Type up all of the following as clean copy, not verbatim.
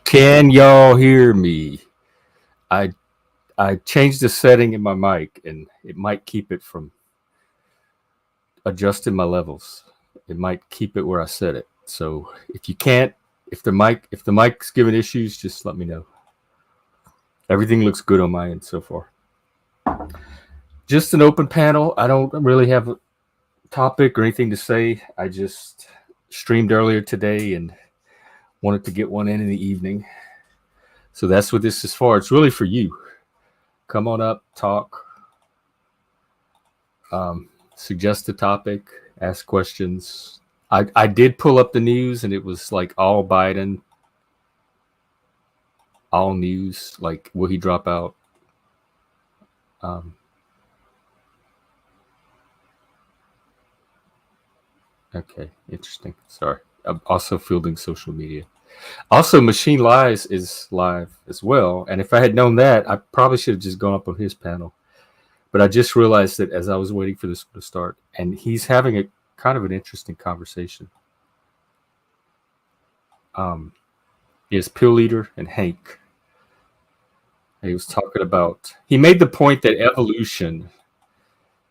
Can y'all hear me? I I changed the setting in my mic and it might keep it from adjusting my levels. It might keep it where I set it. So if you can't, if the mic's giving issues, just let me know. Everything looks good on my end so far. Just an open panel. I don't really have a topic or anything to say. I just streamed earlier today and wanted to get one in the evening. So that's what this is for. It's really for you. Come on up, talk, suggest a topic, ask questions. I did pull up the news and it was like all Biden, all news. Like, will he drop out? Okay, interesting. Sorry. I'm also fielding social media. Also, Machine Lies is live as well. And if I had known that, I probably should have just gone up on his panel. But I just realized that as I was waiting for this to start, and he's having a kind of an interesting conversation. He has Pill Leader and Hank. And he was talking about, he made the point that evolution,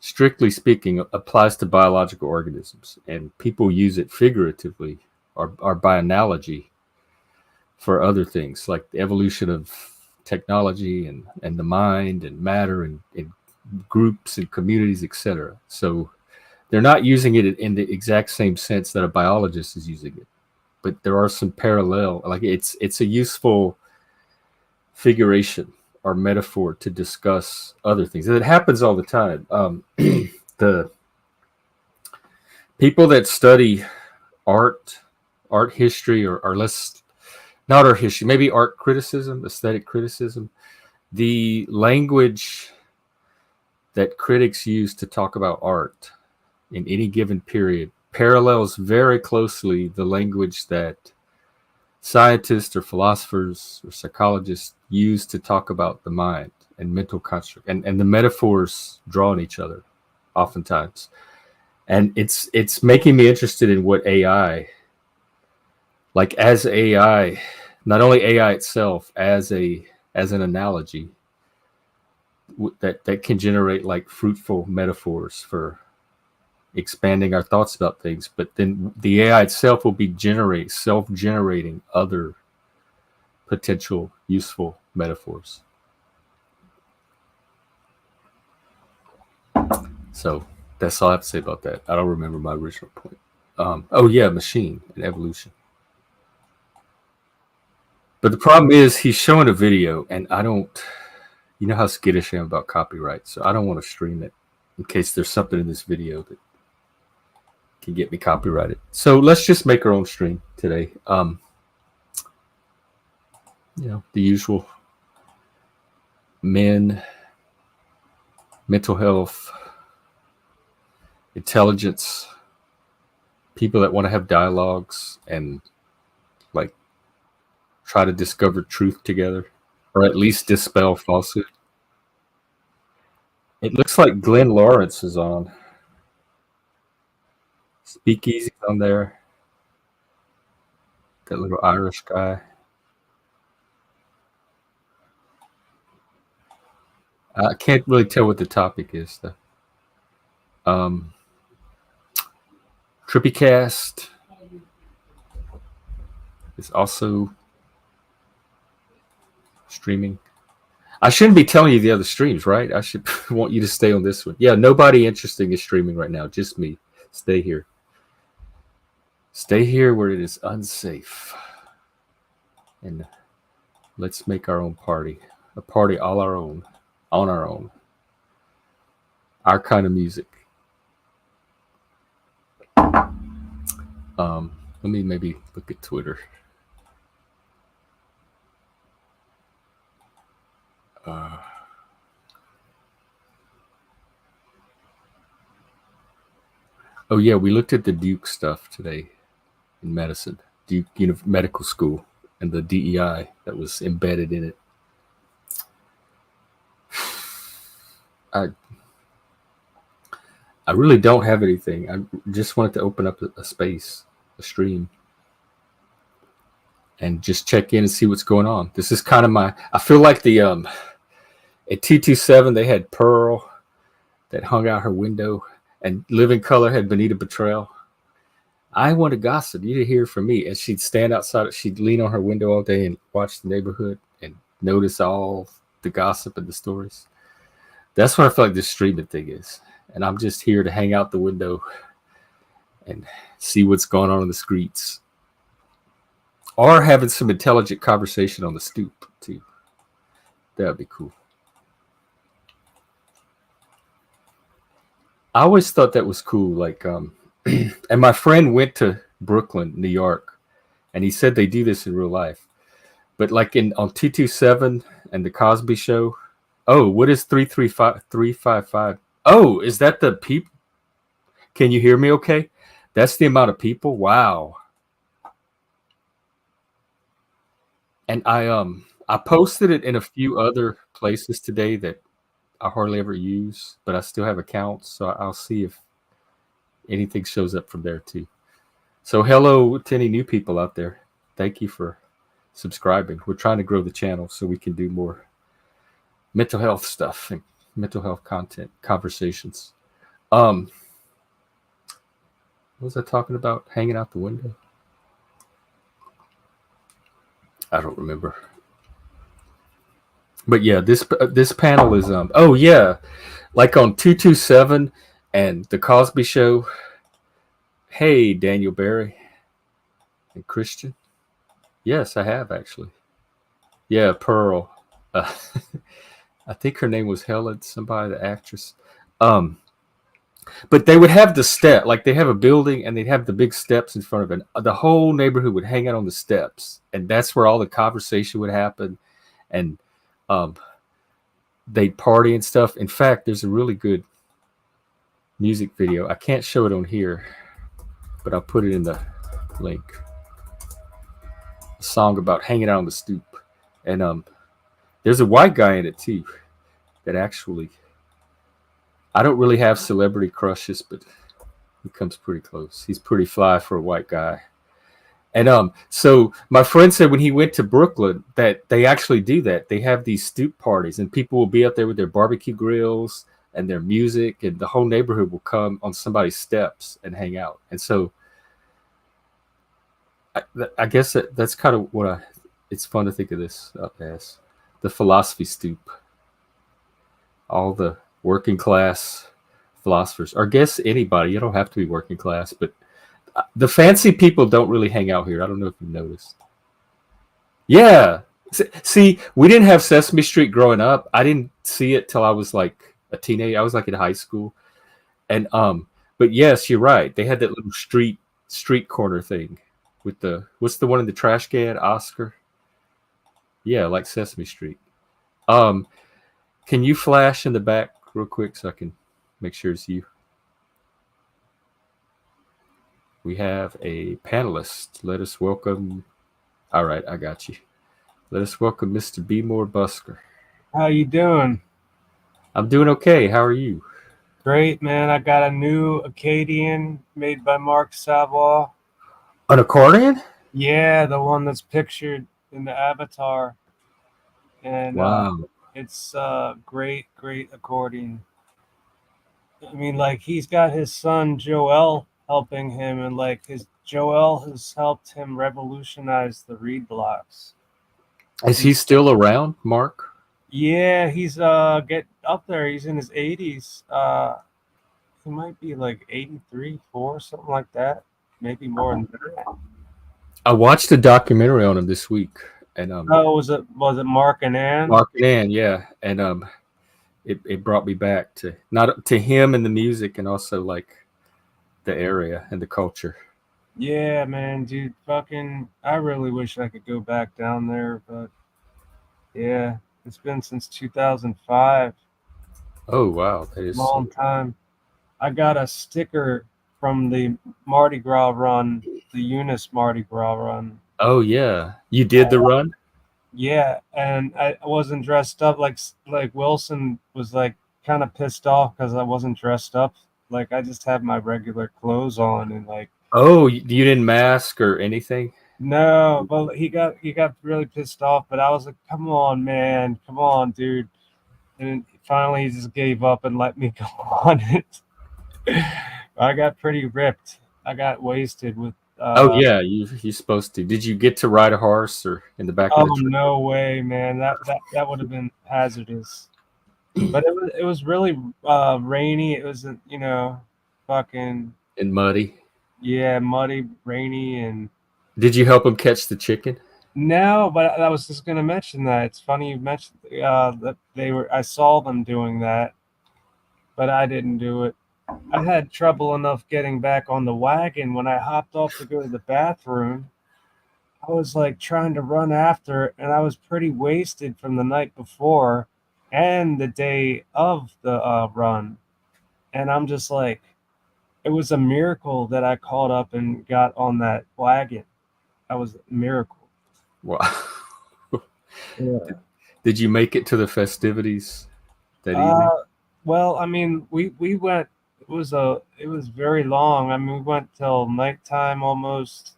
strictly speaking, applies to biological organisms, and people use it figuratively or by analogy for other things like the evolution of technology and the mind and matter and groups and communities, etc. So they're not using it in the exact same sense that a biologist is using it, but there are some parallel. Like it's a useful figuration or metaphor to discuss other things. And it happens all the time. The people that study art history, or less, not art history, maybe art criticism, aesthetic criticism, the language that critics use to talk about art in any given period parallels very closely the language that scientists or philosophers or psychologists use to talk about the mind and mental construct, and the metaphors draw on each other oftentimes. And it's making me interested in what AI, like as AI, not only AI itself, as an analogy that can generate like fruitful metaphors for expanding our thoughts about things, but then the AI itself will be self-generating other potential useful metaphors. So that's all I have to say about that. I don't remember my original point. Oh yeah, machine and evolution. But the problem is he's showing a video, and I don't. You know how skittish I am about copyright, so I don't want to stream it in case there's something in this video that can get me copyrighted. So let's just make our own stream today. The usual men, mental health, intelligence, people that want to have dialogues and like try to discover truth together, or at least dispel falsehood. It looks like Glenn Lawrence is on. Speakeasy's on there. That little Irish guy. I can't really tell what the topic is though. Trippycast is also streaming. I shouldn't be telling you the other streams, right? I should want you to stay on this one. Yeah, nobody interesting is streaming right now. Just me. Stay here. Stay here where it is unsafe. And let's make our own party. A party all our own. On our own. Our kind of music. Let me maybe look at Twitter. Oh yeah, we looked at the Duke stuff today in medicine, Duke Medical School, and the DEI that was embedded in it. I really don't have anything. I just wanted to open up a space, a stream. and just check in and see what's going on. This is kind of I feel like the at 227 they had Pearl that hung out her window, and Living Color had Benita Betrayal. I want to gossip. You to hear from me. And she'd stand outside. She'd lean on her window all day and watch the neighborhood and notice all the gossip and the stories. That's what I feel like this streaming thing is. And I'm just here to hang out the window and see what's going on in the streets. Or having some intelligent conversation on the stoop, too. That would be cool. I always thought that was cool. Like, and my friend went to Brooklyn, New York, and he said they do this in real life. But like on 227 and the Cosby Show, oh, what is 355? Oh, is that the people? Can you hear me okay? That's the amount of people? Wow. And I posted it in a few other places today that I hardly ever use, but I still have accounts, so I'll see if anything shows up from there too. So hello to any new people out there. Thank you for subscribing. We're trying to grow the channel so we can do more mental health stuff and mental health content, conversations. What was I talking about? Hanging out the window? I don't remember. But yeah, this panel is oh yeah, like on 227 and the Cosby Show. Hey, Daniel Barry and Christian. Yes, I have actually. Yeah, Pearl. I think her name was Helen, somebody, the actress. But they would have the step, like they have a building and they'd have the big steps in front of it. The whole neighborhood would hang out on the steps, and that's where all the conversation would happen. And they'd party and stuff. In fact, there's a really good music video. I can't show it on here, but I'll put it in the link. A song about hanging out on the stoop. And there's a white guy in it too that actually, I don't really have celebrity crushes, but he comes pretty close. He's pretty fly for a white guy. And so my friend said when he went to Brooklyn that they actually do that. They have these stoop parties, and people will be out there with their barbecue grills and their music, and the whole neighborhood will come on somebody's steps and hang out. And so I guess that's kind of what it's fun to think of this as the philosophy stoop. All the working class philosophers, or I guess anybody. You don't have to be working class, but the fancy people don't really hang out here. I don't know if you've noticed. Yeah. See, we didn't have Sesame Street growing up. I didn't see it till I was like a teenager. I was like in high school. And but yes, you're right. They had that little street corner thing with what's the one in the trash can, Oscar? Yeah, like Sesame Street. Can you flash in the back real quick so I can make sure it's you? We have a panelist. Let us welcome. All right, I got you. Let us welcome Mr. B. Moore Busker. How you doing? I'm doing okay. How are you? Great, man. I got a new Accordion made by Mark Savoy. An accordion? Yeah, the one that's pictured in the avatar. And wow, it's great accordion. I mean, like he's got his son Joel helping him, and like Joel has helped him revolutionize the reed blocks. Is he still around, Mark? Yeah, he's get up there. He's in his 80s. He might be like 83, 4, something like that. Maybe more than that. I watched a documentary on him this week, and was it Mark and Ann? Mark and Ann, yeah, and it brought me back to not to him and the music, and also like the area and the culture. Yeah, man, dude, fucking, I really wish I could go back down there, but yeah, it's been since 2005. Oh wow, that is a long time. I got a sticker from the Mardi Gras run, the Eunice Mardi Gras run. Oh yeah, you did the run? Yeah, and I wasn't dressed up like Wilson was like kind of pissed off because I wasn't dressed up. Like I just had my regular clothes on and like. Oh, you didn't mask or anything? No, but he got really pissed off. But I was like, "Come on, man, come on, dude!" And finally, he just gave up and let me go on it. I got pretty ripped. I got wasted with. Oh yeah, you're supposed to. Did you get to ride a horse or in the back of Oh the truck no way, man! That would have been hazardous. But it was really rainy. It was fucking and muddy? yeah, muddy, rainy, and Did you help him catch the chicken? no. But I was just gonna mention that. It's funny you mentioned that they were. I saw them doing that, but I didn't do it. I had trouble enough getting back on the wagon when I hopped off to go to the bathroom. I was like trying to run after, and I was pretty wasted from the night before and the day of the run. And I'm just like, it was a miracle that I caught up and got on that wagon. That was a miracle. Wow. Yeah. Did you make it to the festivities that evening? Uh, well, I mean, we went. It was very long. I mean, we went till nighttime almost.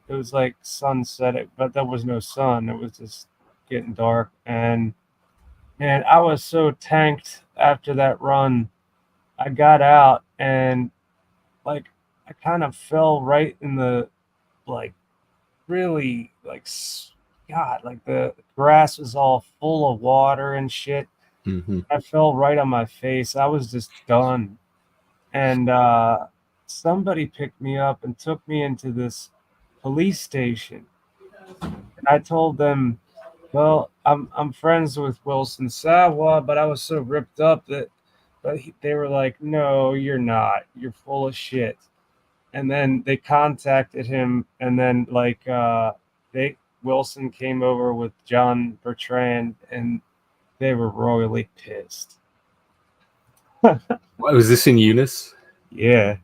It was like sunset, but there was no sun. It was just getting dark, and I was so tanked after that run. I got out and like I kind of fell right in the like really God, like the grass was all full of water and shit. Hmm. I fell right on my face. I was just done. And somebody picked me up and took me into this police station. And I told them, well, I'm friends with Wilson Sawa, but I was so ripped up that they were like, no, you're not. You're full of shit. And then they contacted him, and then they Wilson came over with John Bertrand, and they were royally pissed. Was this in Eunice? Yeah,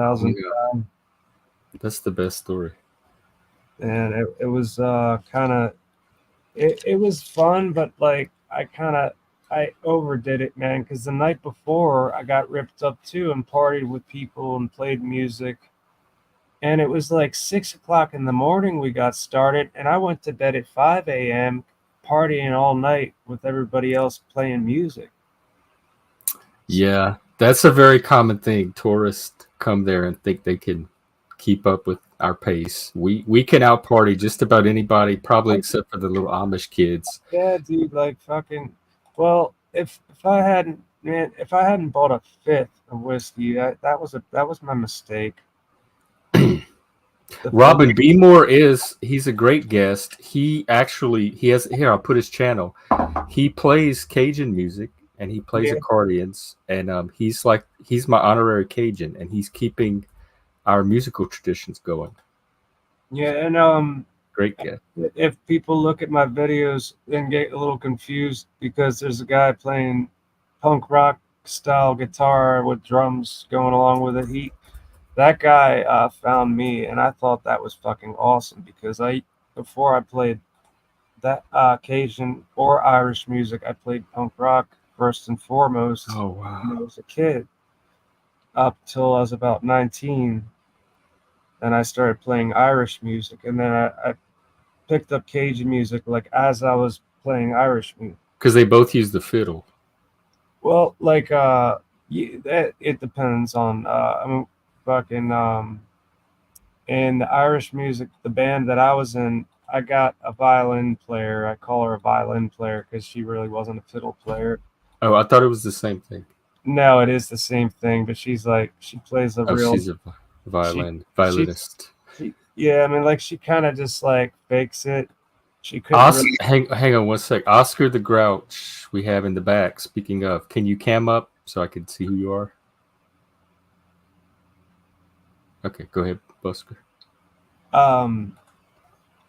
Oh my 2000, god, that's the best story. and it was kind of it was fun, but like I overdid it, man, because the night before I got ripped up too and partied with people and played music. And it was like 6 o'clock in the morning we got started, and I went to bed at 5 a.m. partying all night with everybody else playing music. Yeah, that's a very common thing. Tourists come there and think they can keep up with our pace. We can out party just about anybody, probably I, except for the little Amish kids. yeah, dude, like fucking. Well, if I hadn't bought a fifth of whiskey, that was my mistake. The fifth, Robin Beemore he's a great guest. He has here, I'll put his channel. He plays Cajun music and he plays yeah, accordions and he's my honorary Cajun and he's keeping our musical traditions going. yeah, and Great guest. if people look at my videos and get a little confused because there's a guy playing punk rock style guitar with drums going along with it. That guy found me, and I thought that was fucking awesome because I before I played that Cajun or Irish music, I played punk rock first and foremost Oh when I wow. was a kid up till I was about 19. Then I started playing Irish music, and then I picked up Cajun music like as I was playing Irish music. Because they both use the fiddle. Well, like it depends on I mean fucking in the Irish music, the band that I was in, I got a violin player. I call her a violin player because she really wasn't a fiddle player. Oh, I thought it was the same thing. No, it is the same thing, but she's like she plays a Oh, real she's a she she's violinist. yeah, I mean like she kind of just like fakes it. She couldn't Os- really hang on one sec. Oscar the Grouch we have in the back. Speaking of, can you cam up so I can see who you are? Okay, go ahead, Busker. um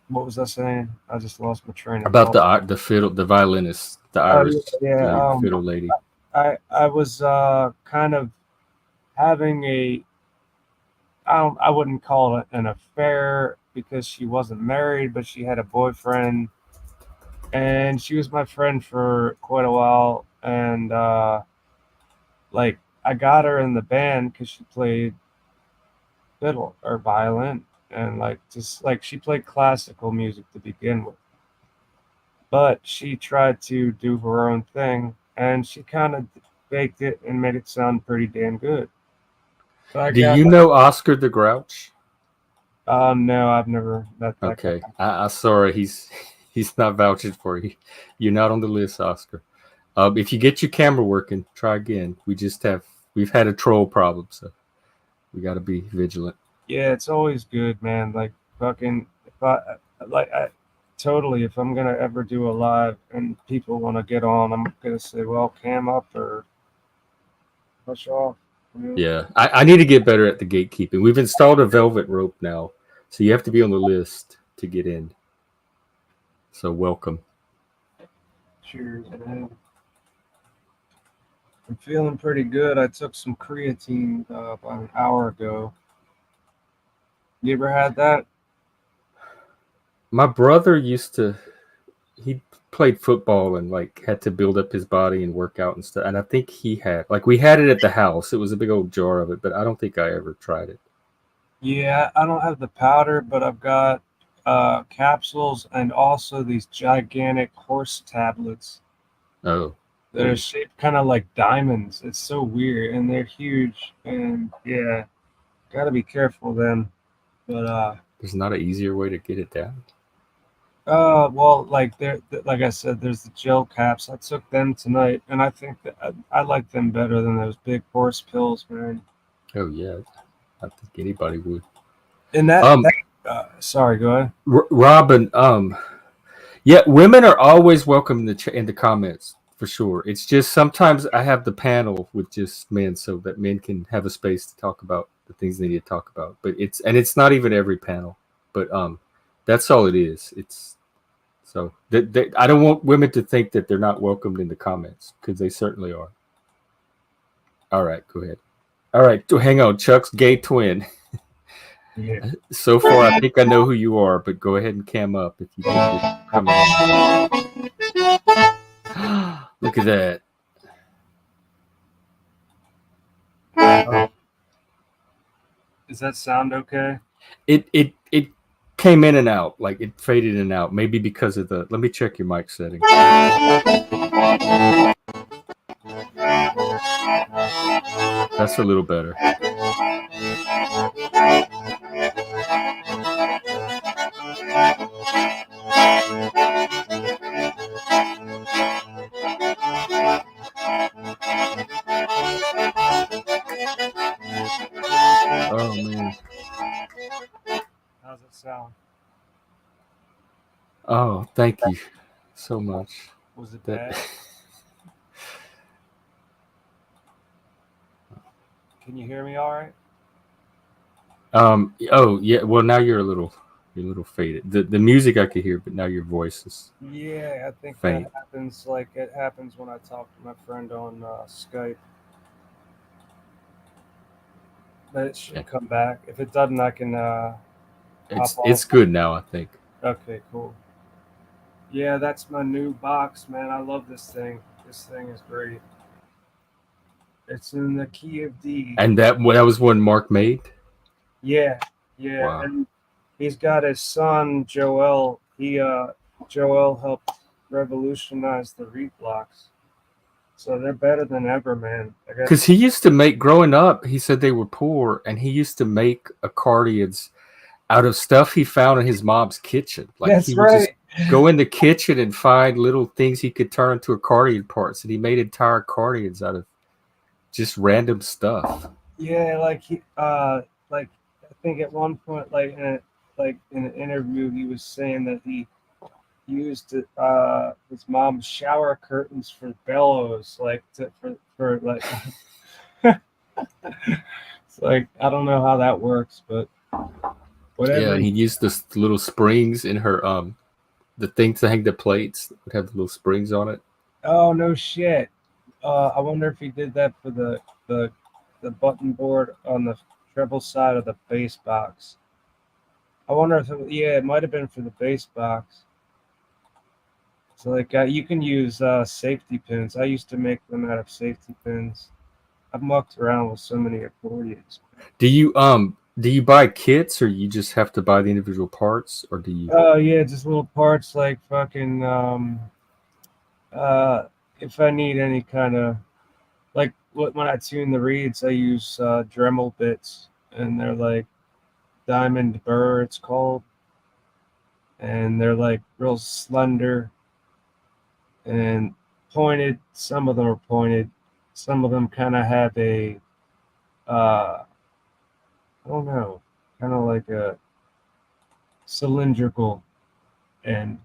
what was I saying? I just lost my train of About thought. the fiddle, the violinist, the Oh Irish yeah, yeah. fiddle lady. I was kind of having a I wouldn't call it an affair because she wasn't married, but she had a boyfriend, and she was my friend for quite a while. And I got her in the band because she played fiddle or violin, and like just like she played classical music to begin with, but she tried to do her own thing, and she kind of baked it and made it sound pretty damn good. So I Do got you know Oscar the Grouch? no, I've never met that guy. Okay, I sorry, he's not vouching for you. You're not on the list, Oscar. If you get your camera working, try again. We've had a troll problem, so we got to be vigilant. Yeah, it's always good, man. Like fucking, if I totally, if I'm gonna ever do a live and people want to get on, I'm gonna say, well, cam up or push off. You know? Yeah, I need to get better at the gatekeeping. We've installed a velvet rope now, so you have to be on the list to get in. So welcome. Cheers, man. I'm feeling pretty good. I took some creatine about an hour ago. You ever had that? My brother he played football and like had to build up his body and work out and stuff. And I think he had like we had it at the house. It was a big old jar of it, but I don't think I ever tried it. Yeah, I don't have the powder, but I've got capsules and also these gigantic horse tablets Oh, that are shaped kind of like diamonds. It's so weird, and they're huge. And yeah, gotta be careful then. But there's not an easier way to get it down. well, like like I said, there's the gel caps. I took them tonight, and I think that I like them better than those big horse pills, man. Oh yeah, I think anybody would. And that, Um, sorry, go ahead. Robin. Yeah, women are always welcome in the comments for sure. It's just sometimes I have the panel with just men so that men can have a space to talk about the things they need to talk about. But it's not even every panel, but that's all it is. It's so I don't want women to think that they're not welcomed in the comments because they certainly are. All right, go ahead. All right, hang on, Chuck's gay twin. Yeah. So far, I think I know who you are, but go ahead and cam up if you think you're coming on. Look at that. Oh. Does that sound okay? It came in and out, like it faded in and out. Maybe because of the. Let me check your mic setting. That's a little better. Oh man. How's it sound? Oh, thank you so much. Was it That bad? Can you hear me all right? oh yeah, well now you're a little faded. The music I could hear, but now your voice is Yeah, I think faint. that happens. Like it happens when I talk to my friend on Skype. But it should Yeah. come back. If it doesn't, I can hop It's off. good now, I think. Okay, cool. Yeah, that's my new box, man. I love this thing. This thing is great. It's in the key of D. And that was one Mark made. Yeah, yeah. Wow. And he's got his son Joel. Joel helped revolutionize the reed blocks. So they're better than ever, man. Because he used to make, growing up, he said they were poor, and he used to make accordions out of stuff he found in his mom's kitchen. Like That's he would right. just go in the kitchen and find little things he could turn into accordion parts, and he made entire accordions out of just random stuff. Yeah, like I think at one point, like in an interview, he was saying that he used his mom's shower curtains for bellows, like for like. It's like I don't know how that works, but whatever. Yeah, and he used the little springs in her the thing to hang the plates would have the little springs on it. Oh no shit! I wonder if he did that for the button board on the treble side of the bass box. I wonder if it might have been for the bass box. So like you can use safety pins. I used to make them out of safety pins. I've mucked around with so many accordions. Do you Do you buy kits, or you just have to buy the individual parts, or do you? Oh yeah, just little parts like fucking uh if I need any kind of like when I tune the reeds, I use Dremel bits, and they're like diamond burr, it's called, and they're like real slender and pointed. Some of them are pointed. Some of them kind of have a I don't know, kind of like a cylindrical end.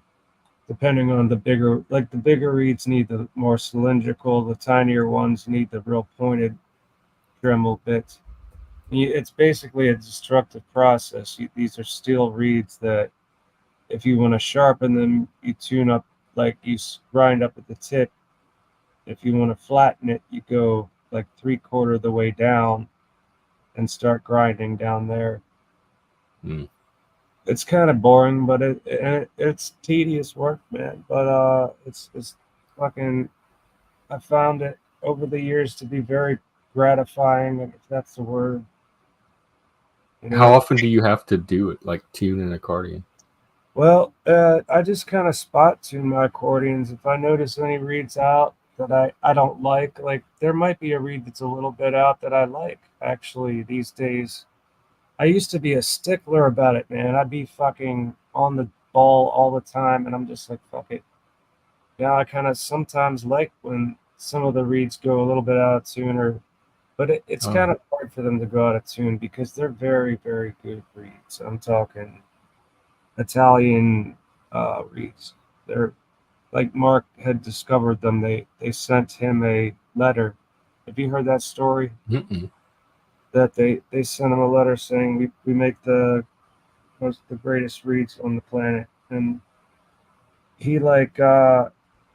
Depending on the bigger reeds need the more cylindrical. The tinier ones need the real pointed Dremel bits. It's basically a destructive process. These are steel reeds that, if you want to sharpen them, you tune up, like you grind up at the tip. If you want to flatten it, you go like 3/4 of the way down and start grinding down there. Mm. It's kind of boring, but it's tedious work, man. But it's fucking. I found it over the years to be very gratifying, if that's the word. You How know. often do you have to do it, like tune an accordion? Well, I just kind of spot tune my accordions. If I notice any reeds out that I don't like there might be a reed that's a little bit out that I like, actually, these days. I used to be a stickler about it, man. I'd be fucking on the ball all the time, and I'm just like, fuck it. Now I kind of sometimes like when some of the reeds go a little bit out of tune, but it's Oh, kind of hard for them to go out of tune because they're very, very good reeds. I'm talking Italian reeds. They're like Mark had discovered them. They sent him a letter. Have you heard that story? mm-mm. That they sent him a letter saying we make the greatest reeds on the planet, and he like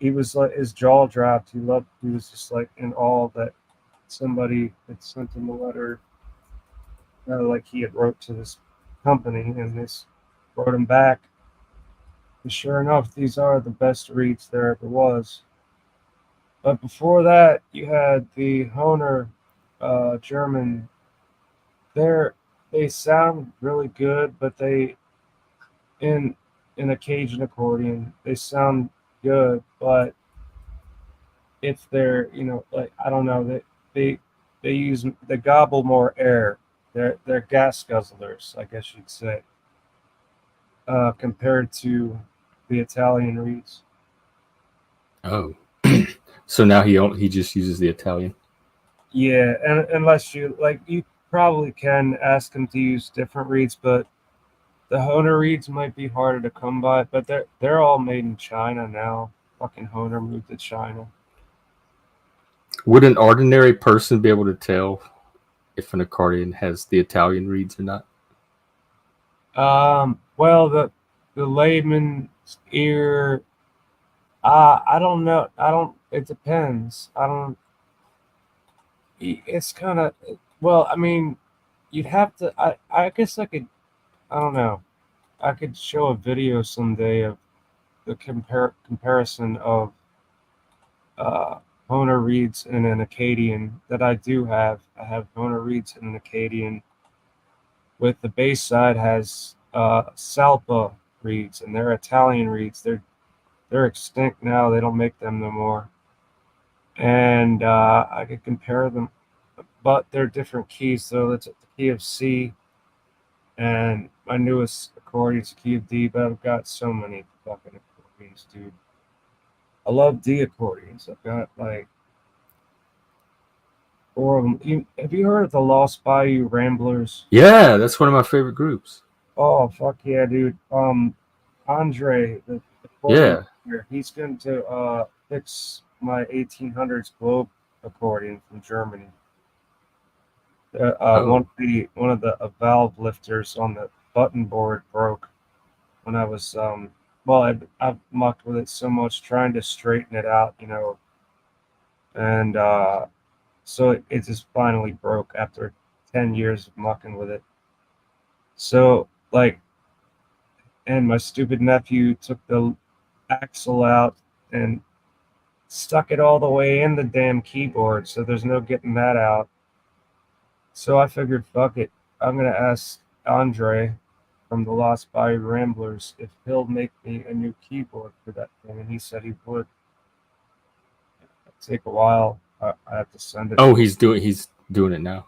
he was like his jaw dropped. He was just like in awe that somebody had sent him a letter, like he had wrote to this company, and this wrote him back. And sure enough, these are the best reeds there ever was. But before that, you had the Hohner German. They're they sound really good, but in in a Cajun accordion, they sound good, but if they're like I don't know they they gobble more air. They're gas guzzlers, I guess you'd say, compared to the Italian reeds. Oh. So now he just uses the Italian. Yeah, and unless you probably can ask them to use different reeds, but the Hohner reeds might be harder to come by. But they're all made in China now. Fucking Hohner moved to China. Would an ordinary person be able to tell if an accordion has the Italian reeds or not? Well, the layman's ear, I don't know. I don't. It depends. I don't. It's kind of well. I mean, you'd have to. I guess I could. I don't know. I could show a video someday of the comparison of uh, Honer reeds in an Acadian that I do have. I have Honer reeds in an Acadian. With the bass side has Salpa reeds, and they're Italian reeds. They're extinct now. They don't make them no more. And I could compare them, but they're different keys. So it's the key of C, and my newest accordion's key of D. But I've got so many fucking accordions, dude. I love D accordions. I've got like four of them. Have you heard of the Lost Bayou Ramblers? Yeah, that's one of my favorite groups. Oh fuck yeah, dude. Andre, the accordion Yeah. player, he's going to fix my 1800s Globe accordion from Germany. Oh. One of the valve lifters on the button board broke when I was well, I've mucked with it so much trying to straighten it out, and so it just finally broke after 10 years of mucking with it. So like, and my stupid nephew took the axle out and stuck it all the way in the damn keyboard, so there's no getting that out. So I figured, fuck it. I'm gonna ask Andre from the Lost Bayou Ramblers if he'll make me a new keyboard for that thing, and he said he would. It'll take a while. I have to send it. Oh, he's doing it now.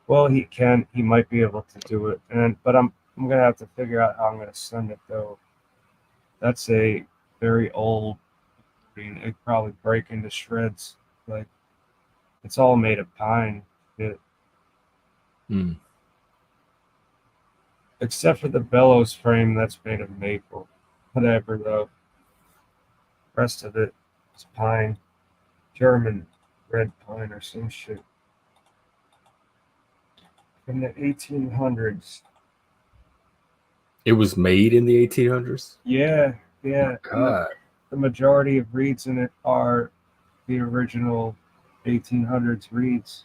Well, he can. He might be able to do it, but I'm gonna have to figure out how I'm gonna send it though. That's a very old. It'd probably break into shreds. Like it's all made of pine. It, Mm. except for the bellows frame that's made of maple. Whatever though. Rest of it is pine. German red pine or some shit. From the 1800s. It was made in the 1800s. Yeah, yeah. God. The majority of reeds in it are the original 1800s reeds.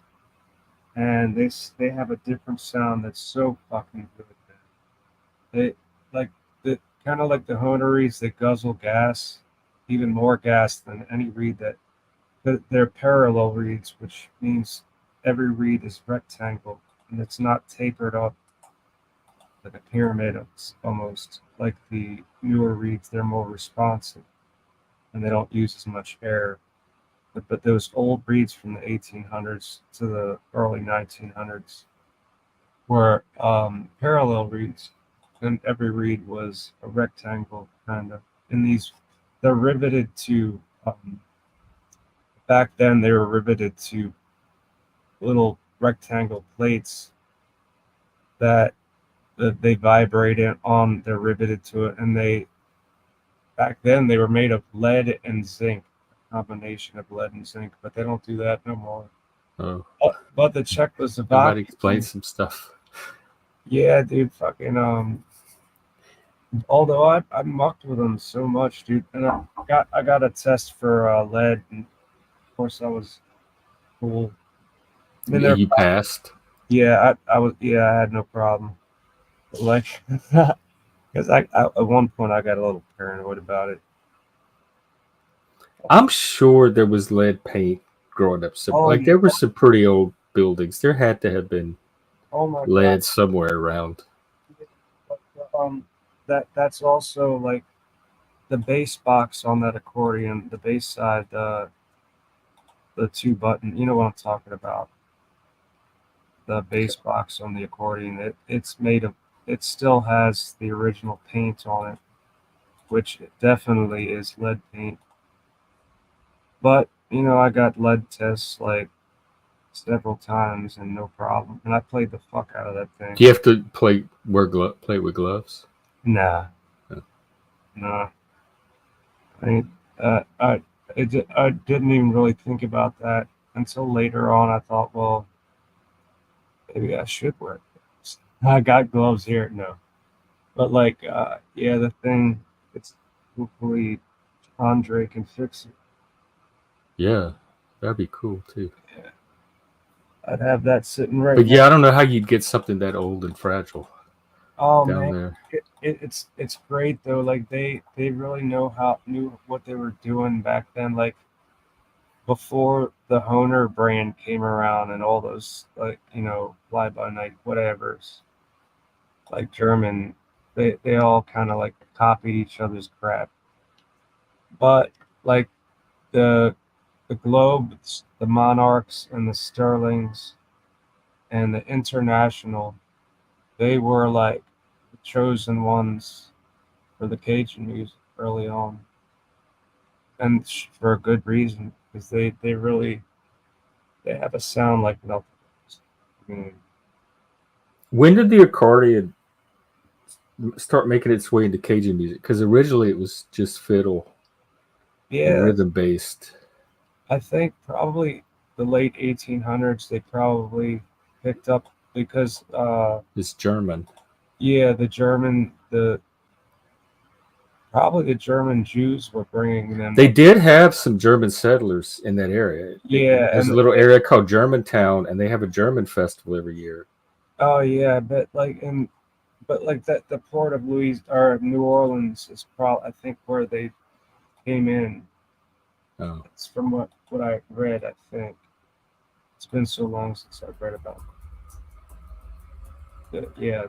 And they have a different sound that's so fucking good. They like the kind of like the honeries that guzzle gas, even more gas than any reed that they're parallel reeds, which means every reed is rectangle and it's not tapered up like a pyramid, almost like the newer reeds. They're more responsive and they don't use as much air. But those old reeds from the 1800s to the early 1900s were parallel reeds, and every reed was a rectangle kind of. And these, they're riveted to. Back then, they were riveted to little rectangle plates that they vibrate on. They're riveted to it, and back then they were made of lead and zinc, a combination of lead and zinc. But they don't do that no more. Oh, But the somebody Czechoslovakian, explain some stuff. yeah, dude, fucking Although I mucked with them so much, dude, and I got a test for lead, and of course I was cool. I mean, You passed. yeah, I had no problem. But like, because I at one point I got a little paranoid about it. I'm sure there was lead paint growing up. So, Oh, like, there were some pretty old buildings. There had to have been oh my lead somewhere around. God. That's also like the bass box on that accordion, the bass side, the two button. You know what I'm talking about? The bass box on the accordion. It's made of. It still has the original paint on it, which definitely is lead paint. But I got lead tests like several times and no problem. And I played the fuck out of that thing. Do you have to play with gloves? Nah, No. nah. I mean, I didn't even really think about that until later on. I thought, well, maybe I should wear gloves. I got gloves here. No, but like, yeah, the thing. It's hopefully Andre can fix it. Yeah, that'd be cool too. Yeah, I'd have that sitting right But now. yeah, I don't know how you'd get something that old and fragile Oh down man, there. it's great though. Like they really knew what they were doing back then. Like before the Honer brand came around and all those like fly by night whatevers like German, they all kind of like copied each other's crap. But like the the Globes, the Monarchs, and the Sterlings and the International, they were like the chosen ones for the Cajun music early on, and for a good reason because they really they have a sound like nothing else. I mean, When did the accordion start making its way into Cajun music? Because originally it was just fiddle and yeah, rhythm based. I think probably the late 1800s they probably picked up because It's German. yeah, the German Jews were bringing them They up. did have some German settlers in that area. Yeah, There's a little area called Germantown, and they have a German festival every year. oh yeah, but like that the port of Louis or New Orleans is probably I think where they came in. Oh. It's from what I read. I think it's been so long since I've read about it. Yeah, yeah.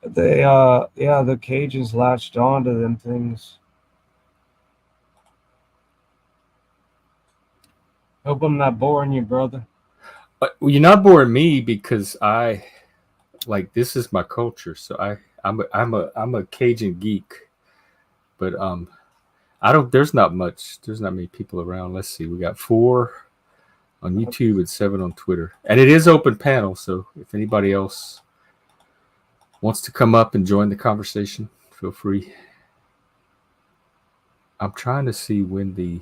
Yeah, the Cajuns latched onto them things. Hope I'm not boring you, brother. But you're not boring me because I like this is my culture. So I'm a Cajun geek. But I don't. There's not much. There's not many people around. Let's see. We got 4 on YouTube and 7 on Twitter, and it is open panel. So if anybody else wants to come up and join the conversation, feel free. I'm trying to see when the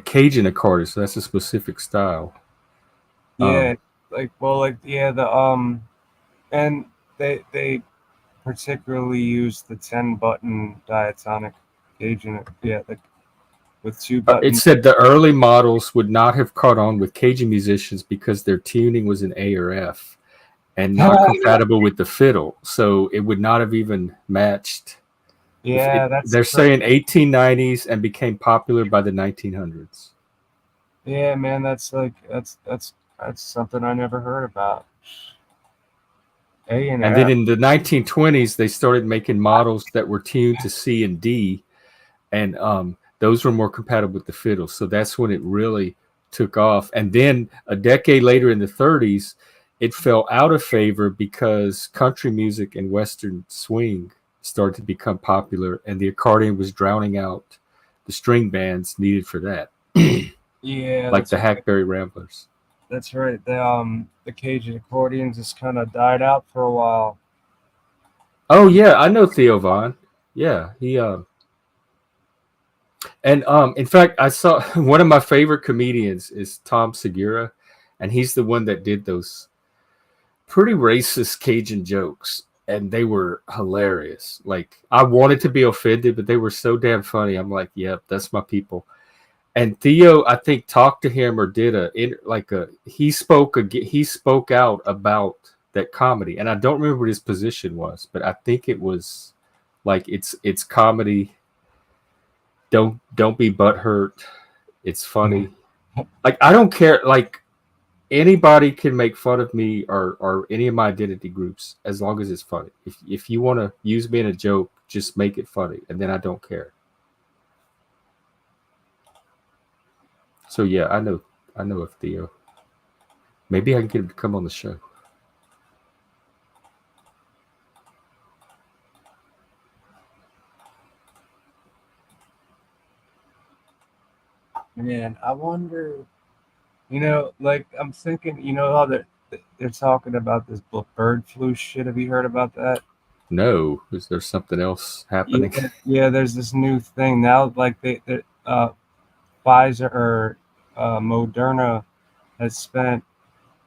Cajun accordion. So that's a specific style. Yeah, like well, like yeah, and they particularly use the 10-button diatonic Cajun. Yeah, like with two It buttons. said the early models would not have caught on with Cajun musicians because their tuning was in A or F and not compatible with the fiddle. So it would not have even matched. Yeah, that's They're crazy. saying 1890s and became popular by the 1900s. Yeah, man, that's like that's something I never heard about. A and And then F. in the 1920s, they started making models that were tuned to C and D, and those were more compatible with the fiddle. So that's when it really took off. And then a decade later, in the 30s, it fell out of favor because country music and Western swing started to become popular, and the accordion was drowning out the string bands needed for that, Yeah, like the Hackberry Ramblers. that's right. The Cajun accordions just kind of died out for a while. Oh yeah, I know Theo Vaughn. Yeah, he and in fact, I saw one of my favorite comedians is Tom Segura, and he's the one that did those pretty racist Cajun jokes, and they were hilarious. Like I wanted to be offended, but they were so damn funny. I'm like, yep, that's my people. And Theo, I think, talked to him or did he spoke out about that comedy, and I don't remember what his position was, but I think it was like it's comedy. Don't be butthurt. It's funny. Like I don't care. Like anybody can make fun of me or any of my identity groups as long as it's funny. If you want to use me in a joke, just make it funny, and then I don't care. So yeah, I know of Theo. Maybe I can get him to come on the show. Man, I wonder. Like I'm thinking. How they're talking about this bird flu shit. Have you heard about that? No, is there something else happening? Yeah. There's this new thing now. Like Pfizer or Moderna has spent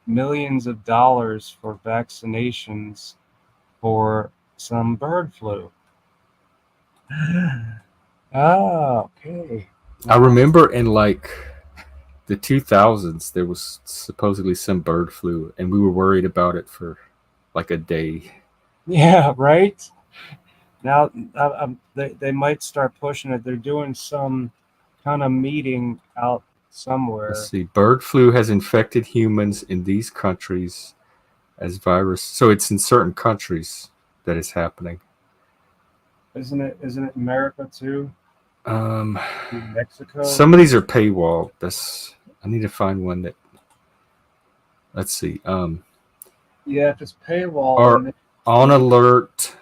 millions of dollars for vaccinations for some bird flu. Oh, okay. I Wow. remember in like the 2000s there was supposedly some bird flu, and we were worried about it for like a day. Yeah, right. Now they might start pushing it. They're doing some kind of meeting out Let's somewhere. see. Bird flu has infected humans in these countries as virus. So it's in certain countries that it's happening. Isn't it? Isn't it America too? Um, Mexico. some of these are paywall. That's I need to find one that. Let's see. Yeah, if it's paywall, Are then on alert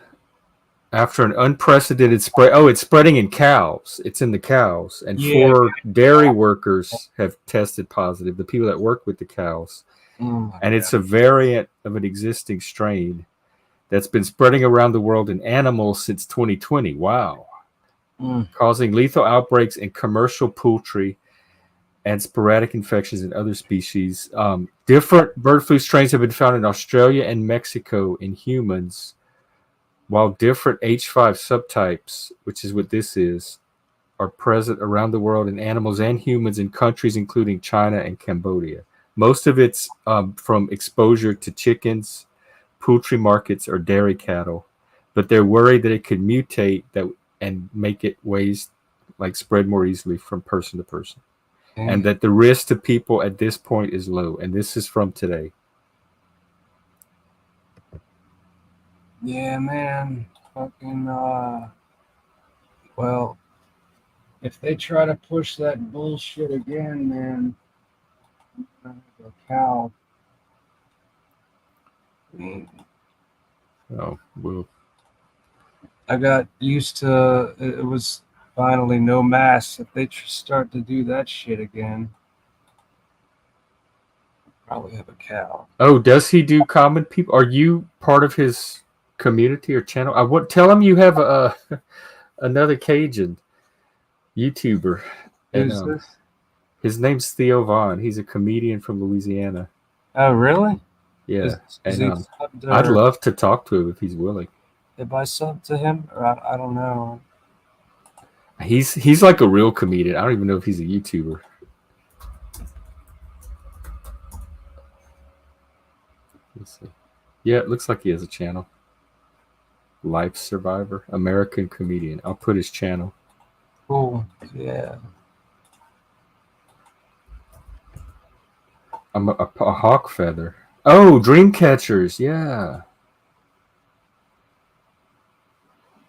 after an unprecedented spread. Oh, it's spreading in cows. It's in the cows, and yeah. 4 dairy workers have tested positive. The people that work with the cows, Oh my and God. it's a variant of an existing strain that's been spreading around the world in animals since 2020. Wow. Mm. Causing lethal outbreaks in commercial poultry and sporadic infections in other species. Different bird flu strains have been found in Australia and Mexico in humans, while different H5 subtypes, which is what this is, are present around the world in animals and humans in countries including China and Cambodia. Most of it's from exposure to chickens, poultry markets, or dairy cattle, but they're worried that it could mutate that and make it ways like spread more easily from person to person. and that the risk to people at this point is low. And this is from today. Yeah, man. Fucking, well, if they try to push that bullshit again, man, I'm gonna have a cow. Oh, well. I got used to it was finally no masks. If they start to do that shit again, I'll probably have a cow. Oh, does he do common people? Are you part of his community or channel? I would tell him you have a another Cajun YouTuber, and Who's this? his name's Theo Vaughn. He's a comedian from Louisiana. Oh, really? Yeah, Is and he subbed I'd or love to talk to him if he's willing. did I sub to him? Or I don't know. He's like a real comedian. I don't even know if he's a YouTuber. Let's see. Yeah, it looks like he has a channel. Life Survivor, American comedian. I'll put his channel. Cool. Yeah. I'm a hawk feather. Oh, dream catchers. Yeah.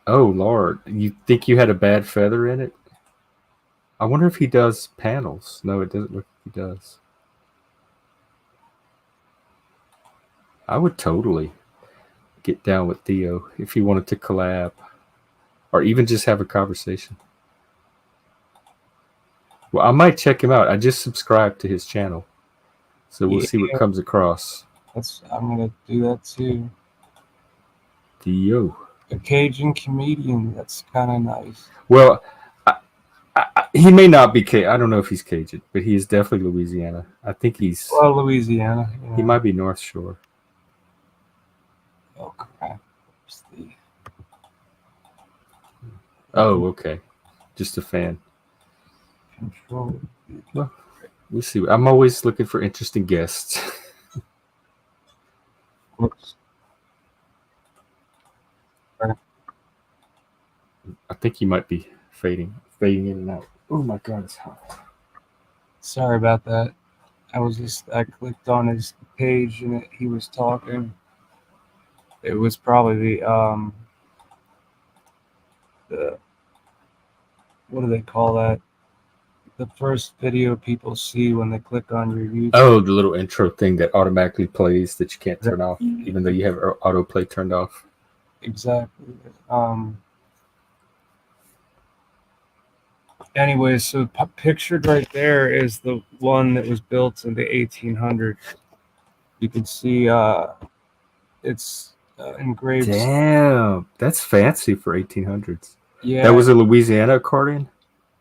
Oh Lord, you think you had a bad feather in it? I wonder if he does panels. No, it doesn't look like he does. I would totally get down with Theo if he wanted to collab or even just have a conversation. Well, I might check him out. I just subscribed to his channel, so we'll see what comes across. I'm gonna do that too. Theo, A Cajun comedian. That's kind of nice. well, he may not be I don't know if he's Cajun, but he is definitely Louisiana. I think he's. Well, Louisiana. Yeah. He might be North Shore. Oh crap! Oh, okay. Just a fan. Control. Well, we'll see. I'm always looking for interesting guests. Whoops. I think he might be fading in and out. Oh my God, it's hot. Sorry about that. I clicked on his page and he was talking. It was probably the what do they call that? The first video people see when they click on your YouTube. Oh, the little intro thing that automatically plays that you can't turn off, even though you have autoplay turned off. Exactly. Anyway, so pictured right there is the one that was built in the 1800s. You can see it's engraved. Damn, that's fancy for 1800s. Yeah. That was a Louisiana accordion?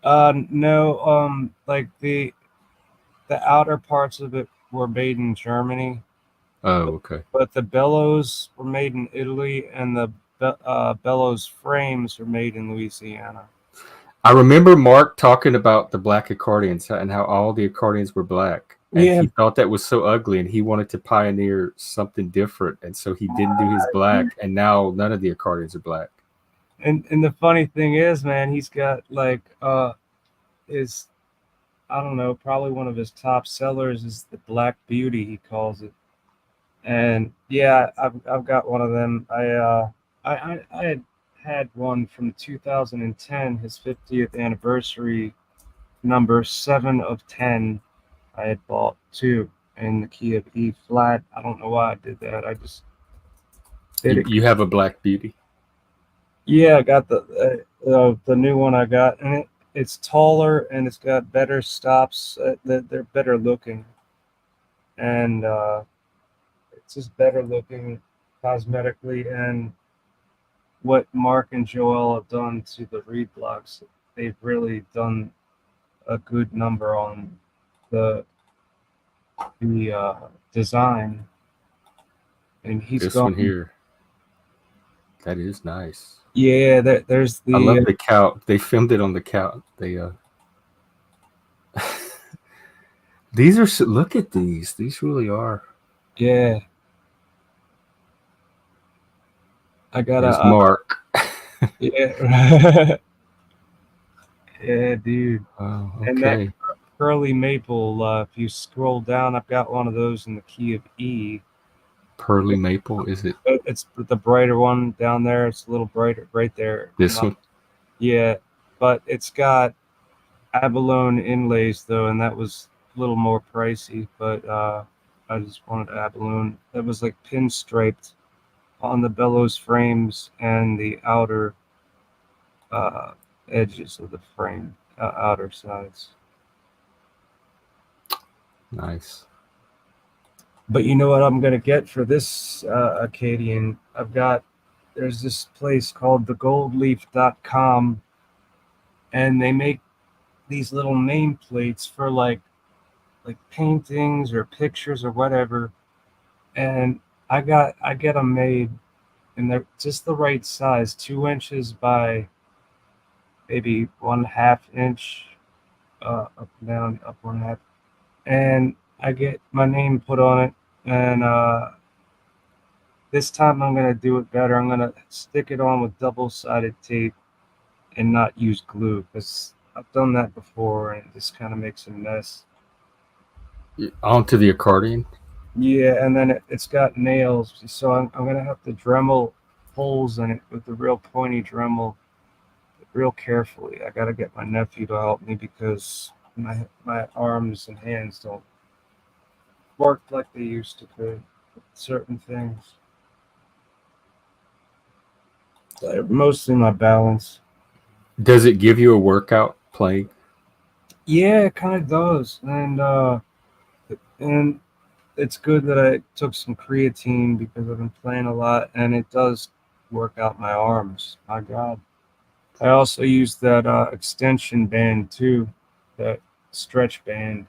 No, like the outer parts of it were made in Germany. Oh, okay. But the bellows were made in Italy, and the bellows frames were made in Louisiana. I remember Mark talking about the black accordions and how all the accordions were black. And he thought that was so ugly, and he wanted to pioneer something different. And so he didn't do his black, and now none of the accordions are black. And the funny thing is, man, he's got like his, I don't know, probably one of his top sellers is the Black Beauty, he calls it. And yeah, I've got one of them. I had one from 2010, his 50th anniversary, number 7 of 10. I had bought 2 in the key of E flat. I don't know why I did that. I just did it. You have a Black Beauty? Yeah, I got the new one I got, and it's taller and it's got better stops. They're better looking, and it's just better looking cosmetically. And what Mark and Joel have done to the reed blocks, they've really done a good number on the design. And he's this one here. That is nice. Yeah, there's the. I love the cow. They filmed it on the cow. They these are. Look at these. These really are. Yeah. I got a Mark. Yeah. Yeah, dude. Oh, okay. Pearly Maple. If you scroll down, I've got one of those in the key of E. Pearly maple, is it It's the brighter one down there. It's a little brighter right there. this one? Yeah, but it's got abalone inlays though, and that was a little more pricey. But I just wanted abalone. That was like pinstriped on the bellows frames and the outer uh, edges of the frame, outer sides. Nice. But you know what I'm gonna get for this Accordion? There's this place called thegoldleaf.com, and they make these little nameplates for like paintings or pictures or whatever. And I get them made, and they're just the right size, 2 inches by maybe 1/2 inch, up and down, up 1/2. And I get my name put on it, and this time I'm gonna do it better. I'm gonna stick it on with double-sided tape and not use glue, because I've done that before and it just kind of makes a mess. Onto the accordion. Yeah, and then it's got nails, so I'm gonna have to Dremel holes in it with the real pointy Dremel, real carefully. I gotta get my nephew to help me because my arms and hands don't work like they used to for certain things. Mostly my balance. Does it give you a workout playing? Yeah, it kind of does, and it's good that I took some creatine because I've been playing a lot, and it does work out my arms. My God. I also use that extension band too, that stretch band.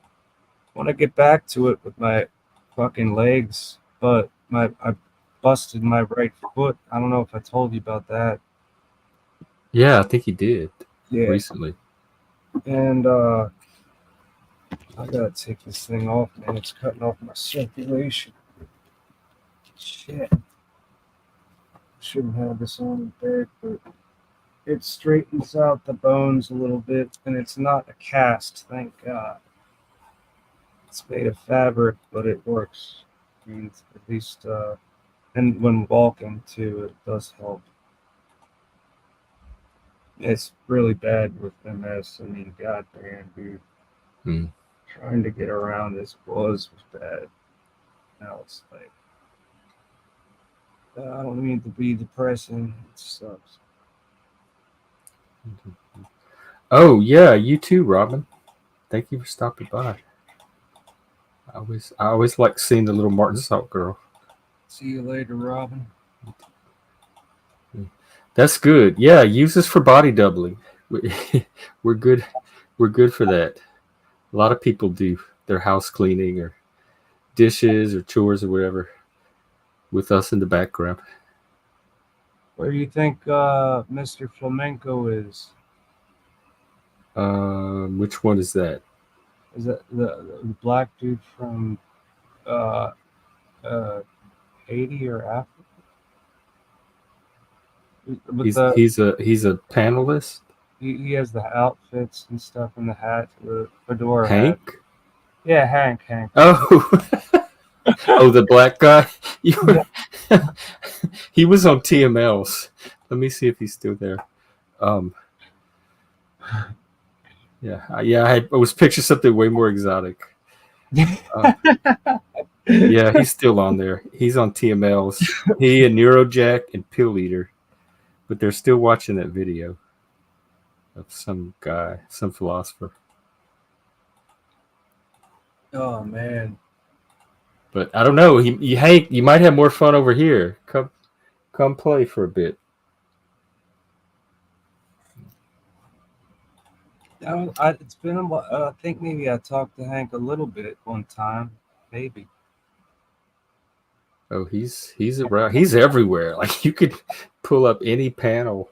I want to get back to it with my fucking legs, but I busted my right foot. I don't know if I told you about that. Yeah, I think he did Yeah, recently. and I gotta take this thing off, man. It's cutting off my circulation. Shit, shouldn't have this on the bed, but it straightens out the bones a little bit, and it's not a cast, thank God. It's made of fabric, but it works. I mean, at least, and when walking too, it does help. It's really bad with MS. I mean, goddamn, dude. Hmm. Trying to get around this was bad. Now it's like, I don't mean to be depressing. It sucks. Oh yeah, you too, Robin. Thank you for stopping by. I always like seeing the little Martin Salt girl. See you later, Robin. That's good. Yeah, use this for body doubling. We, we're good. We're good for that. A lot of people do their house cleaning or dishes or chores or whatever with us in the background. Where do you think Mr. Flamenco is? Which one is that? Is that the black dude from uh, uh, Haiti or Africa? With He's the he's a he's a panelist. he has the outfits and stuff and the hat, the fedora hat. Hank. Yeah, Hank. Oh, oh, the black guy. You Yeah. he was on TMLs. Let me see if he's still there. Um, yeah. I was picturing something way more exotic. Uh, yeah, he's still on there. He's on TMLs. He and Neurojack and Pill Eater, but they're still watching that video of some guy, some philosopher. Oh man. But I don't know. Hank, you might have more fun over here. Come play for a bit. It's been a while. I think maybe I talked to Hank a little bit one time, maybe. Oh, he's around. He's everywhere. Like you could pull up any panel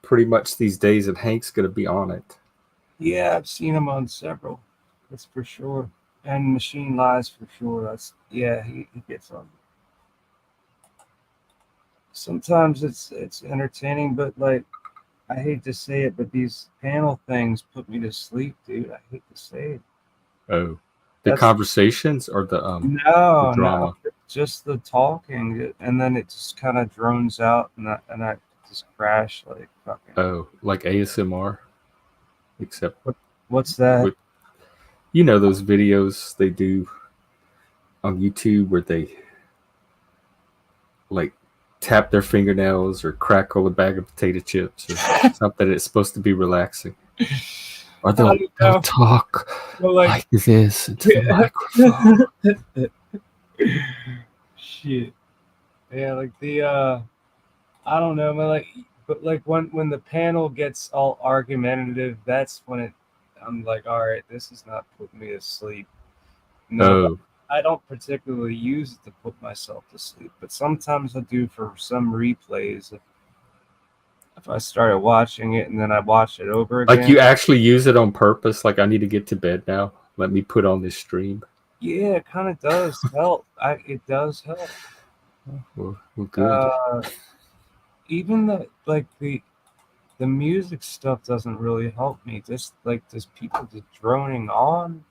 pretty much these days, and Hank's gonna be on it. Yeah, I've seen him on several. That's for sure. And Machine Lies for sure. That's yeah, he gets on. Sometimes it's entertaining, but like I hate to say it, but these panel things put me to sleep, dude. I hate to say it. Oh, the That's conversations or the no, drama? just the talking, and then it just kind of drones out, and I just crash like fucking. Oh, like ASMR, except What, what's that? with you know those videos they do on YouTube where they like tap their fingernails or crackle a bag of potato chips or something that's supposed to be relaxing. Or I don't they'll know, talk but like, like this into the microphone. shit, yeah, like the I don't know, man, like, but like when the panel gets all argumentative, that's when I'm like, all right, this is not putting me to sleep. No, but Oh, I don't particularly use it to put myself to sleep, but sometimes I do for some replays. If I started watching it and then I watch it over like again, you actually use it on purpose? Like I need to get to bed now. Let me put on this stream. yeah, it kind of does help. It does help. Well, good. Uh, even the music stuff doesn't really help me. Just people just droning on,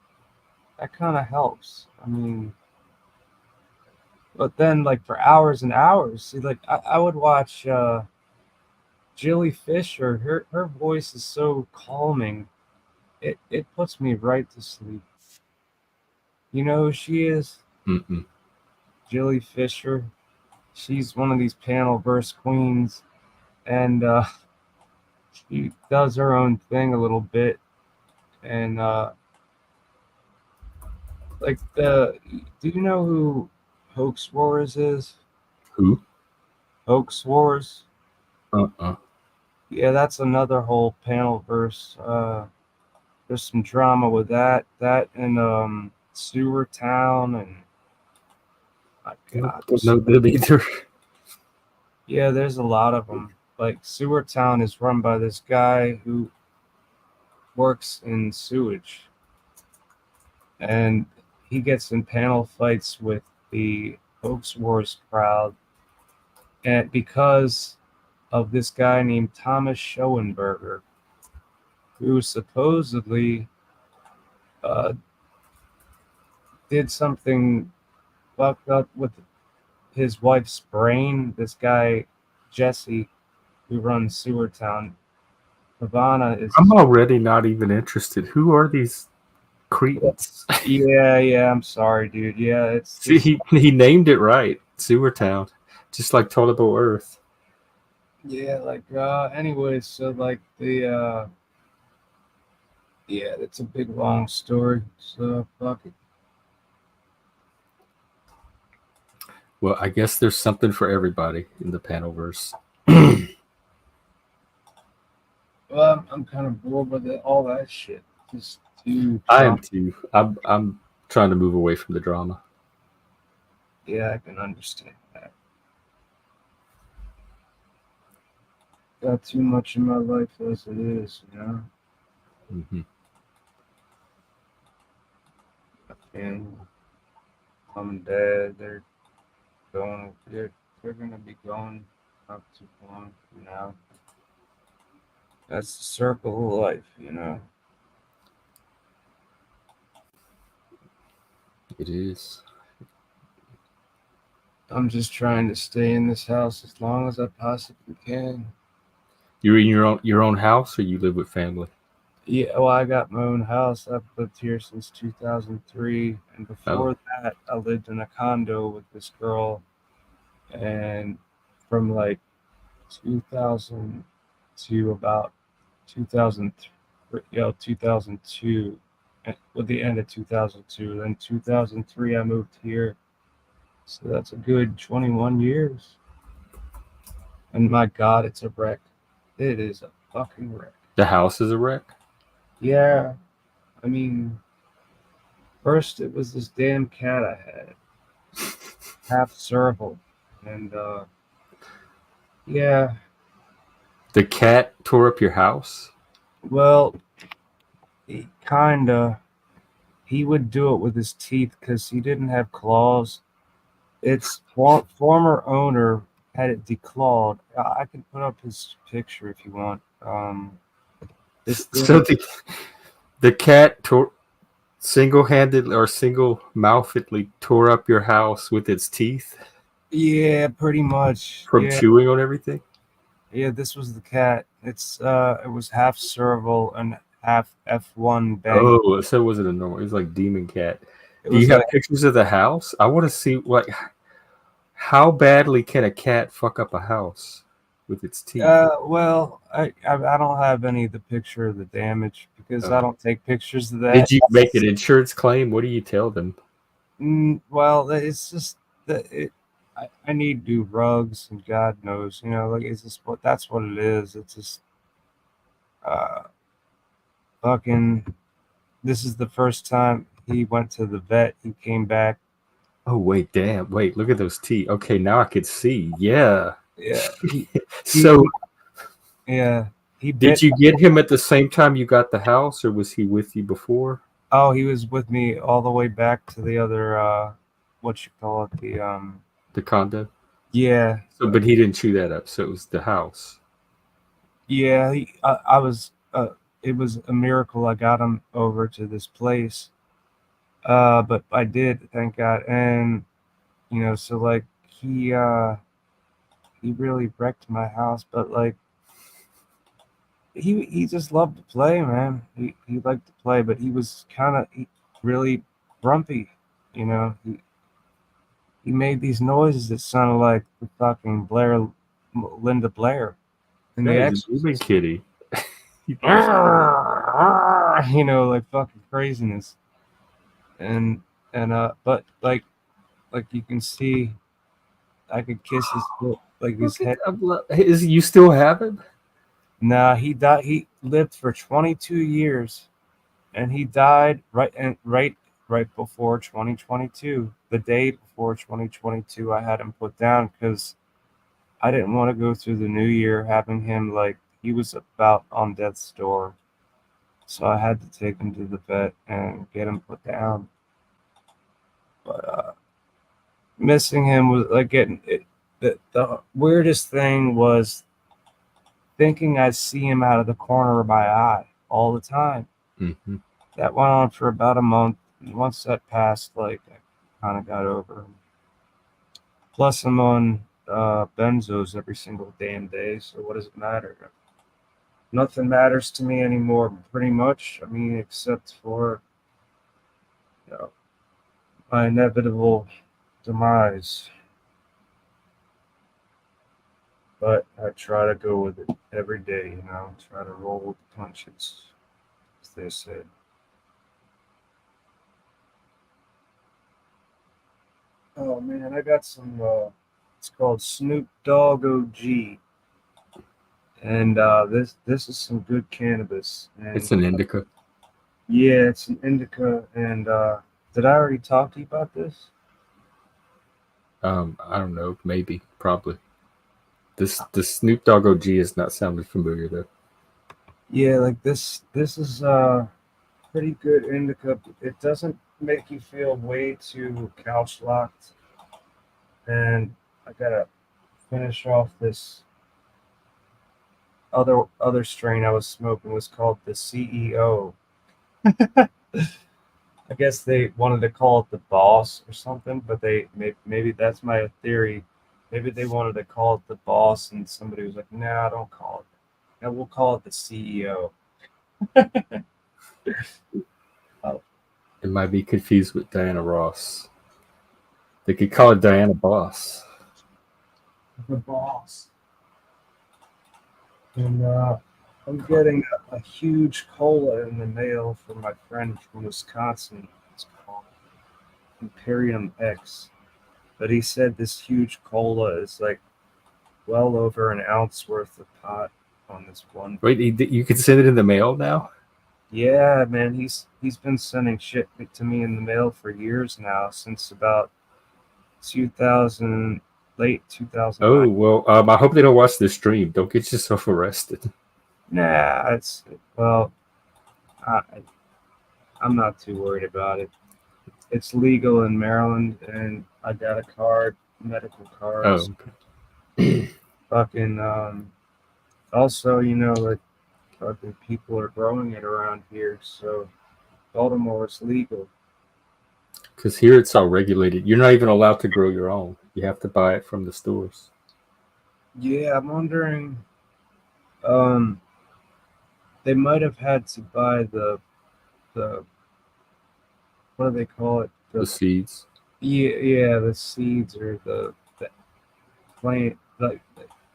that kind of helps. I mean, but then like for hours and hours, see, like I would watch Jilly Fisher. Her voice is so calming. It puts me right to sleep. You know who she is? Mm-mm. Jilly Fisher. She's one of these panel verse queens, and she does her own thing a little bit. And like do you know who Hoax Wars is? Who? Hoax Wars. Uh-uh. Yeah, that's another whole panel verse. There's some drama with that and Sewer Town and my Nope, God, don't know them either. yeah, there's a lot of them. Like Sewer Town is run by this guy who works in sewage, and he gets in panel fights with the Hoax Wars crowd, and because of this guy named Thomas Schoenberger, who supposedly uh, did something fucked up with his wife's brain. This guy, Jesse, who runs Sewer Town, Havana is I'm his. already not even interested. Who are these cretins? Yeah, I'm sorry, dude. Yeah, it's See, this. he named it right, Sewer Town, just like Tollable Earth. Yeah, like, anyways, so like yeah, it's a big long story. So fuck it. Well, I guess there's something for everybody in the Panelverse. Well, I'm kind of bored with all that shit. Just too I am drunk. too. I'm trying to move away from the drama. Yeah, I can understand that. Got too much in my life as it is, you know. Mm-hmm. And mom and dad, going. They're gonna be going not too long from now. That's the circle of life, you know. It is. I'm just trying to stay in this house as long as I possibly can. You're in your own house, or you live with family? Yeah, well, I got my own house. I've lived here since 2003, and Oh, before that, I lived in a condo with this girl, and from like 2000 to about 2003, 2002, with the end of 2002. Then 2003, I moved here, so that's a good 21 years. And my God, it's a wreck. It is a fucking wreck. the house is a wreck. Yeah, I mean, first it was this damn cat I had, half serval, and yeah, The cat tore up your house. well, kinda. He would do it with his teeth because he didn't have claws. Its former owner had it declawed. I can put up his picture if you want. This So thing, the cat single-handed or single-mouthedly tore up your house with its teeth yeah, pretty much. from chewing on everything. Yeah, this was the cat. It was half serval and half F1 bang. Oh, so it wasn't a normal. It was like demon cat. It Do you was have like, pictures of the house? I want to see like how badly can a cat fuck up a house with its teeth? well, I don't have any of the picture of the damage because I Uh, don't take pictures of that. did you make an insurance claim? What do you tell them? Well, it's just that I need new rugs and God knows, like it's just what that's what it is. It's just uh fucking. This is the first time he went to the vet. He came back. Oh wait, damn! Wait, look at those teeth. Okay, now I could see. Yeah. Yeah, he So, yeah he did bit. you get him at the same time you got the house, or was he with you before Oh, he was with me all the way back to the other what you call it, the the condo? yeah. So, but he didn't chew that up. So it was the house. Yeah, I was it was a miracle I got him over to this place. But I did, thank God. And so like he really wrecked my house, but like he just loved to play, man. He liked to play, but he was kind of really grumpy, you know. He made these noises that sounded like the fucking Linda Blair in The Yeah, he's a demon Exorcist. kitty. Like fucking craziness. And but like you can see, I could kiss his foot, like his Look at head. that. Is you still have him? Nah, he died. He lived for 22 years, and he died right before 2022. The day before 2022, I had him put down because I didn't want to go through the new year having him like he was about on death's door. So I had to take him to the vet and get him put down. But missing him was like getting it. The weirdest thing was thinking I'd see him out of the corner of my eye all the time. Mm-hmm. That went on for about a month. And once that passed, like I kind of got over him. Plus, I'm on benzos every single damn day. So what does it matter? Nothing matters to me anymore, pretty much. I mean, except for you know, my inevitable demise. But I try to go with it every day. Try to roll with the punches, as they said. Oh man, I got some. It's called Snoop Dogg OG, and this is some good cannabis. And It's an indica. yeah, it's an indica. And did I already talk to you about this? I don't know. Maybe. Probably. The Snoop Dogg OG is not sounding familiar though. Yeah, like this is pretty good indica. It doesn't make you feel way too couch locked. And I gotta finish off this other strain I was smoking was called the CEO. I guess they wanted to call it the boss or something, but maybe that's my theory. Maybe they wanted to call it the boss, and somebody was like, "Nah, don't call it that. We'll call it the CEO." Oh, It might be confused with Diana Ross. They could call it Diana Boss. the boss. And I'm getting a huge cola in the mail from my friend from Wisconsin. It's called Imperium X. But he said this huge cola is like well over an ounce worth of pot on this one. Wait, you can send it in the mail now? Yeah, man, he's been sending shit to me in the mail for years now, since about 2000, late 2009. Oh well. I hope they don't watch this stream. Don't get yourself arrested. Nah, it's well, I, I'm not too worried about it. It's legal in Maryland, and I got a card, medical Oh, cards. okay. Fucking also, like fucking people are growing it around here, so Baltimore is legal. Because here it's all regulated. You're not even allowed to grow your own. You have to buy it from the stores. Yeah, I'm wondering. Um, they might have had to buy the what do they call it? The seeds. Yeah, the seeds or the plant. Like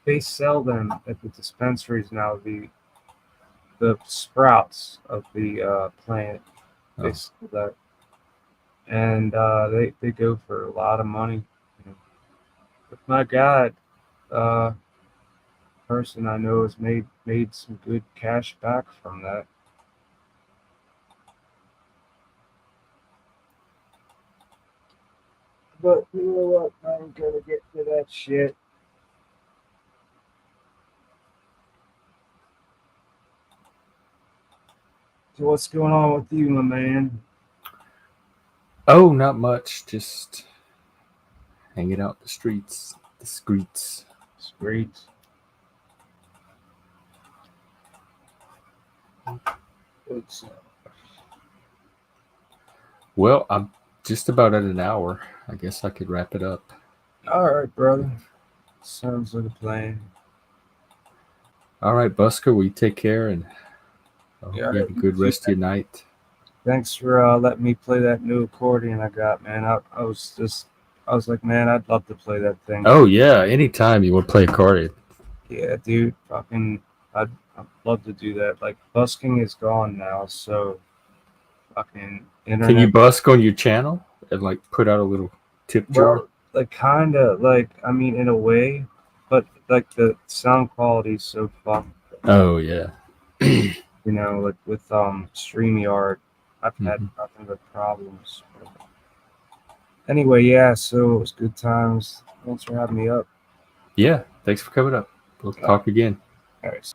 they sell them at the dispensaries now. The sprouts of the plant. They Oh. sell that, and they go for a lot of money. But my God, uh, person I know has made some good cash back from that. But you know what? I'm gonna get to that shit. So what's going on with you, my man? Oh, not much. Just hanging out the streets. The streets. It's great. It's Well, I'm just about at an hour. I guess I could wrap it up. all right, brother. Sounds like a plan. All right, Busker, we take care, and I hope Yeah, all you right, have a you good too. rest of your night. Thanks for letting me play that new accordion I got, man. I was like, man, I'd love to play that thing. Oh yeah, anytime you want to play accordion. Yeah, dude, I'd love to do that. Like, busking is gone now, so fucking Can you internet. busk on your channel and like put out a little tip jar? Well, like, kind of, like, I mean, in a way, but like the sound quality is so fucked. Oh yeah. Like with StreamYard, I've had Hmm. nothing but problems. Anyway, yeah, so it was good times. Thanks for having me up. Yeah. Thanks for coming up. We'll All talk again. right.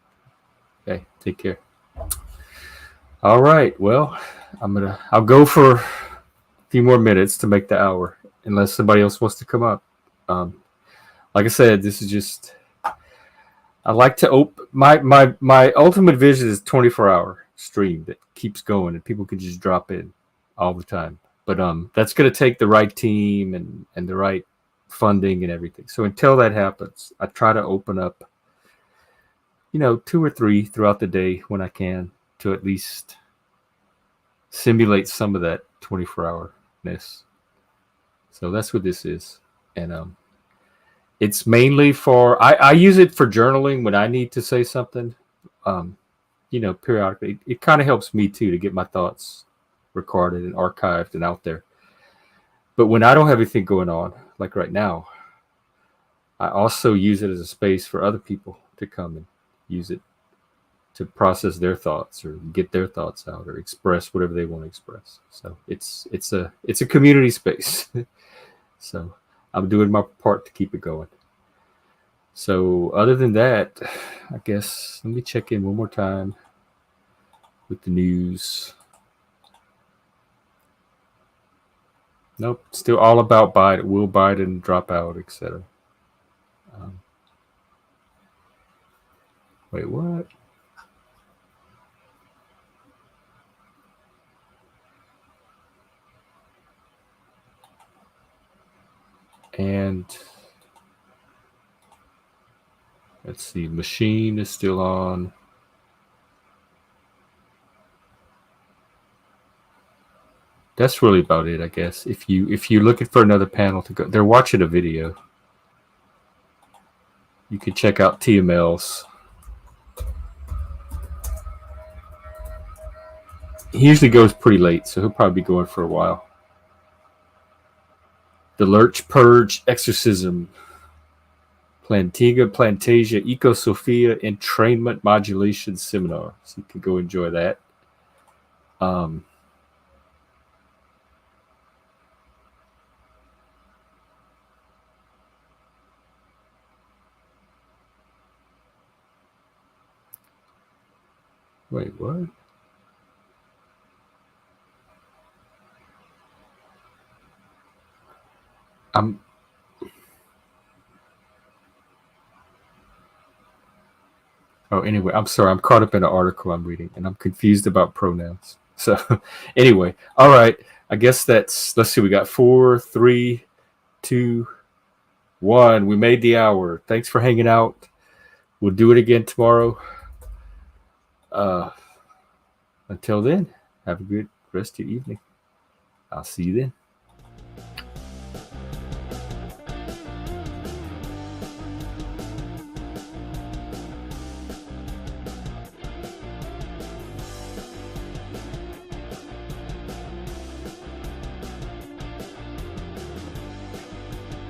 Okay. Take care. All right. Well, I'll go for a few more minutes to make the hour, unless somebody else wants to come up. Um, like I said, this is just I like to open my ultimate vision is 24-hour stream that keeps going and people can just drop in all the time. But that's going to take the right team and the right funding and everything. So until that happens, I try to open up, two or three throughout the day when I can to at least simulate some of that 24-hourness. So that's what this is. And it's mainly for I use it for journaling when I need to say something. Um, periodically. It kind of helps me too to get my thoughts recorded and archived and out there. But when I don't have anything going on, like right now, I also use it as a space for other people to come and use it to process their thoughts or get their thoughts out or express whatever they want to express. So it's a community space. So I'm doing my part to keep it going. So other than that, I guess let me check in one more time with the news. Nope, still all about Biden. Will Biden drop out, etc. Um, wait, what? And let's see, machine is still on. That's really about it, I guess. If you're looking for another panel to go, they're watching a video. You can check out TML's. He usually goes pretty late, so he'll probably be going for a while. The Lurch Purge Exorcism, Plantiga, Plantasia, Eco Sophia Entrainment Modulation Seminar. So you can go enjoy that. Um, wait, what? I'm Oh, anyway, I'm sorry. I'm caught up in an article I'm reading, and I'm confused about pronouns. So, anyway, all right. I guess that's. Let's see. We got 4, 3, 2, 1. We made the hour. Thanks for hanging out. We'll do it again tomorrow. Uh, until then, have a good rest of your evening. I'll see you then.